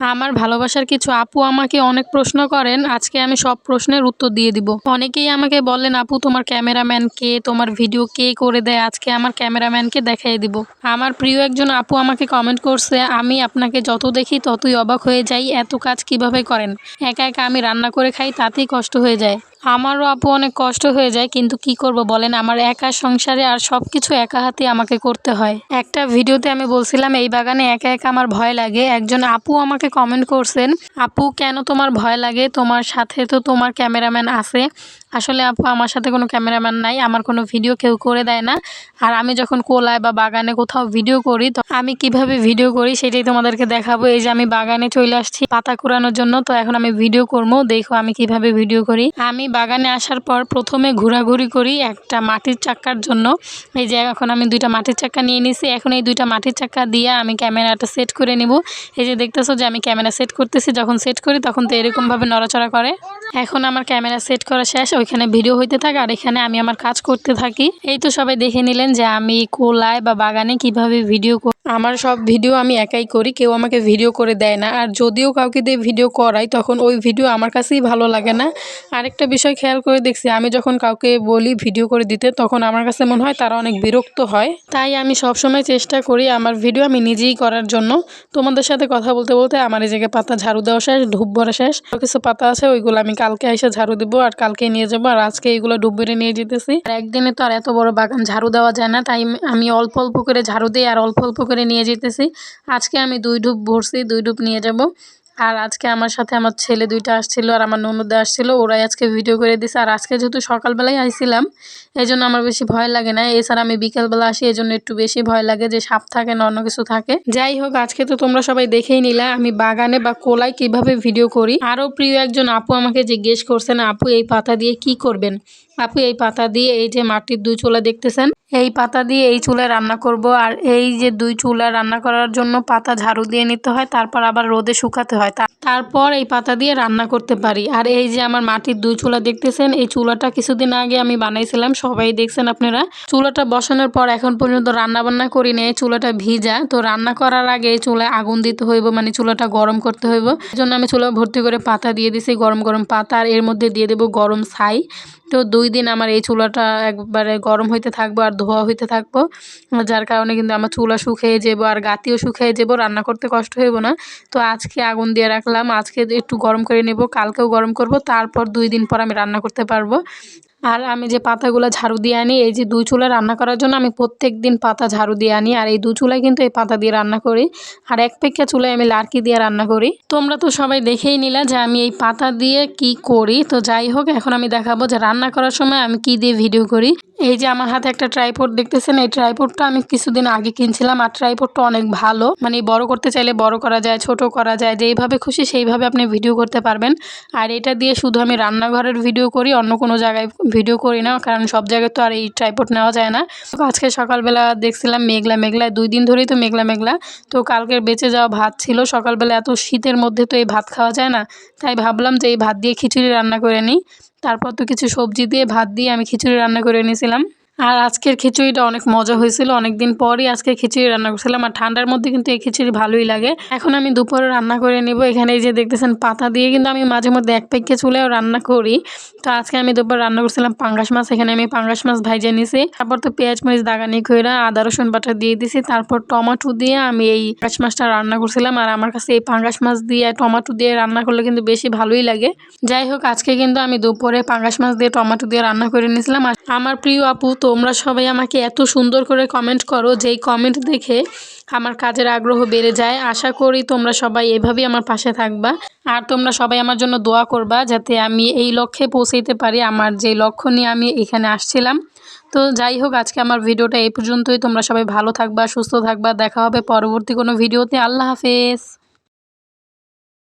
আমার ভালোবাসার কিছু আপু আমাকে অনেক প্রশ্ন করেন, আজকে আমি সব প্রশ্নের উত্তর দিয়ে দিব। অনেকেই আমাকে বলেন, আপু তোমার ক্যামেরাম্যান কে, তোমার ভিডিও কে করে দেয়, আজকে আমার ক্যামেরাম্যানকে দেখাই দিব। আমার প্রিয় একজন আপু আমাকে কমেন্ট করছে, আমি আপনাকে যত দেখি ততই অবাক হয়ে যাই, এত কাজ কিভাবে করেন। একা একা আমি রান্না করে খাই, তাতেই কষ্ট হয়ে যায়। আমারও আপু অনেক কষ্ট হয়ে যায়, কিন্তু কি করব বলেন, আমার একা সংসারে আর সব কিছু একা হাতে আমাকে করতে হয়। একটা ভিডিওতে আমি বলছিলাম এই বাগানে একা একা আমার ভয় লাগে। একজন আপু আমাকে কমেন্ট করছেন, আপু কেন তোমার ভয় লাগে, তোমার সাথে তো তোমার ক্যামেরাম্যান আছে। আসলে আপু আমার সাথে কোনো ক্যামেরাম্যান নাই, আমার কোনো ভিডিও কেউ করে দেয় না। আর আমি যখন কোলায় বা বাগানে কোথাও ভিডিও করি তো আমি কিভাবে ভিডিও করি সেটাই তোমাদেরকে দেখাবো। এই যে আমি বাগানে চলে আসছি পাতা কুড়ানোর জন্য, তো এখন আমি ভিডিও করবো, দেখো আমি কিভাবে ভিডিও করি। আমি বাগানে আসার পর প্রথমে ঘোরাঘুরি করি একটা মাটির চাক্কার জন্য। এই যে এখন আমি 2টা মাটির চাক্কা নিয়ে নিছি, এখন এই 2টা মাটির চাক্কা দিয়ে আমি ক্যামেরাটা সেট করে নিব। এই যে দেখতেছো যে আমি ক্যামেরা সেট করতেছি, যখন সেট করি তখন তো এরকমভাবে নড়াচড়া করে। এখন আমার ক্যামেরা সেট করা শেষ, ওইখানে ভিডিও হইতে থাকে আর এখানে আমি আমার কাজ করতে থাকি। এই তো সবাই দেখে নিলেন যে আমি কোলায় বা বাগানে কিভাবে ভিডিও করি। আমার সব ভিডিও আমি একাই করি, কেউ আমাকে ভিডিও করে দেয় না। আর যদিও কাউকে দিয়ে ভিডিও করাই তখন ওই ভিডিও আমার কাছেই ভালো লাগে না। আরেকটা বিষয় খেয়াল করে দেখছি, আমি যখন কাউকে বলি ভিডিও করে দিতে তখন আমার কাছে মনে হয় তারা অনেক বিরক্ত হয়। তাই আমি সবসময় চেষ্টা করি আমার ভিডিও আমি নিজেই করার জন্য। তোমাদের সাথে কথা বলতে বলতে আমার এই জায়গায় পাতা ঝাড়ু দেওয়া শেষ, ধূপ ভরা শেষ। কিছু পাতা আছে ওইগুলো আমি কালকে এসে ঝাড়ু দেবো আর কালকে নিয়ে যাবো, আর আজকে এইগুলো ডুব বেড়ে নিয়ে যেতেছি। আর একদিনে তো আর এত বড় বাগান ঝাড়ু দেওয়া যায় না, তাই আমি অল্প অল্প করে ঝাড়ু দিই আর অল্প অল্প করে নিয়ে যেতেছি। আজকে আমি 2 ডুব ভরছি, 2 ডুব নিয়ে যাব। আর আজকে আমার সাথে আমার ছেলে 2টা আসছিল আর আমার ননদ আসছিল, ওরাই আজকে ভিডিও করে দিছে। আর আজকে যেহেতু সকালবেলায় আইছিলাম এই জন্য আমার বেশি ভয় লাগে না। এছাড়া আমি বিকেলবেলা আসি, এই জন্য একটু বেশি ভয় লাগে যে সাপ থাকে না অন্য কিছু থাকে। যাই হোক, আজকে তো তোমরা সবাই দেখেই নিলা আমি বাগানে বা কোলায় কিভাবে ভিডিও করি। আরও প্রিয় একজন আপু আমাকে জিজ্ঞেস করছেন, আপু এই পাতা দিয়ে কি করবেন। আপু এই পাতা দিয়ে এই যে মাটির 2 চুলা দেখতেছেন, এই পাতা দিয়ে এই চুলায় রান্না করব। আর এই যে 2 চুলা রান্না করার জন্য পাতা ঝাড়ু দিয়ে নিতে হয়, তারপর আবার রোদে শুকাতে হয়, তারপর এই পাতা দিয়ে রান্না করতে পারি। আর এই যে আমার মাটির 2 চুলা দেখতেছেন, এই চুলাটা কিছুদিন আগে আমি বানাইছিলাম, সবাই দেখছেন আপনারা। চুলাটা বসানোর পর এখন পর্যন্ত রান্না বান্না করি না, চুলাটা ভিজা। তো রান্না করার আগে এই চুলায় আগুন দিতে হইব, মানে চুলাটা গরম করতে হইব। এই জন্য আমি চুলা ভর্তি করে পাতা দিয়ে দিছি, গরম গরম পাতা, আর এর মধ্যে দিয়ে দেবো গরম ছাই। তো 2 দিন আমার এই চুলাটা একবারে গরম হইতে থাকবো আর ধোয়া হইতে থাকবো, যার কারণে কিন্তু আমার চুলা শুকিয়ে যাবো আর গাতিও শুকিয়ে যাবো, রান্না করতে কষ্ট হইব না। তো আজকে আগুন দিয়ে রাখলাম, আজকে একটু গরম করে নেব, কালকেও গরম করব, তারপর 2 দিন পর আমি রান্না করতে পারবো। আর আমি যে পাতাগুলো ঝাড়ু দিয়ে আনি এই যে 2 চুলায় রান্না করার জন্য আমি প্রত্যেক দিন পাতা ঝাড়ু দিয়ে আনি, আর এই 2 চুলায় কিন্তু এই পাতা দিয়ে রান্না করি। আর এক পেক্ষা চুলায় আমি লার্কি দিয়ে রান্না করি। তোমরা তো সবাই দেখেই নিলা যে আমি এই পাতা দিয়ে কি করি। তো যাই হোক, এখন আমি দেখাবো যে রান্না করার সময় আমি কি দিয়ে ভিডিও করি। এই যে আমার হাতে একটা ট্রাইপড দেখতেছেন, এই ট্রাইপডটা আমি কিছুদিন আগে কিনছিলাম। আর ট্রাইপডটা অনেক ভালো, মানে বড় করতে চাইলে বড় করা যায়, ছোট করা যায়, যেইভাবে খুশি সেইভাবে আপনি ভিডিও করতে পারবেন। আর এটা দিয়ে শুধু আমি রান্নাঘরের ভিডিও করি, অন্য কোনো জায়গায় ভিডিও করি না, কারণ সব জায়গায় তো আর এই ট্রাইপড নেওয়া যায় না। আজকে সকালবেলা দেখছিলাম মেঘলা মেঘলা, 2 দিন ধরেই তো মেঘলা মেঘলা। তো কালকের বেঁচে যাওয়া ভাত ছিল, সকালবেলা এত শীতের মধ্যে তো এই ভাত খাওয়া যায় না, তাই ভাবলাম যে এই ভাত দিয়ে খিচুড়ি রান্না করে নিই। তারপর তো কিছু সবজি দিয়ে ভাত দিয়ে আমি খিচুড়ি রান্না করে নিয়েছিলাম। আর আজকের খিচুড়িটা অনেক মজা হয়েছিল, অনেকদিন পরই আজকে খিচুড়ি রান্না করছিলাম। আর ঠান্ডার মধ্যে কিন্তু এই খিচুড়ি ভালোই লাগে। এখন আমি দুপুরে রান্না করে নিব। এখানে এই যে দেখতেছেন পাতা দিয়ে কিন্তু আমি মাঝে মধ্যে এক পেক্ষে চুলেও রান্না করি। তো আজকে আমি দুপুরে রান্না করছিলাম পাঙ্গাস মাছ, এখানে আমি পাঙ্গাস মাছ ভাইজে নিছি। তারপর তো পেঁয়াজ মরিচ দাগানি কইরা আদা রসুন বাটা দিয়ে দিছি, তারপর টমেটো দিয়ে আমি এই পাঙ্গাস মাছটা রান্না করছিলাম। আর আমার কাছে এই পাঙ্গাস মাছ দিয়ে টমেটো দিয়ে রান্না করলে কিন্তু বেশি ভালোই লাগে। যাই হোক, আজকে কিন্তু আমি দুপুরে পাঙ্গাস মাছ দিয়ে টমেটো দিয়ে রান্না করে নিয়েছিলাম। আর আমার প্রিয় আপু তোমরা সবাই আমাকে এত সুন্দর করে কমেন্ট করো, যেই কমেন্ট দেখে আমার কাজের আগ্রহ বেড়ে যায়। আশা করি তোমরা সবাই এভাবেই আমার পাশে থাকবা, আর তোমরা সবাই আমার জন্য দোয়া করবা যাতে আমি এই লক্ষ্যে পৌঁছাইতে পারি, আমার যে লক্ষ্য নিয়ে আমি এখানে আসছিলাম। তো যাই হোক, আজকে আমার ভিডিওটা এই পর্যন্তই। তোমরা সবাই ভালো থাকবা, সুস্থ থাকবা, দেখা হবে পরবর্তী কোনো ভিডিওতে। আল্লাহ হাফেজ।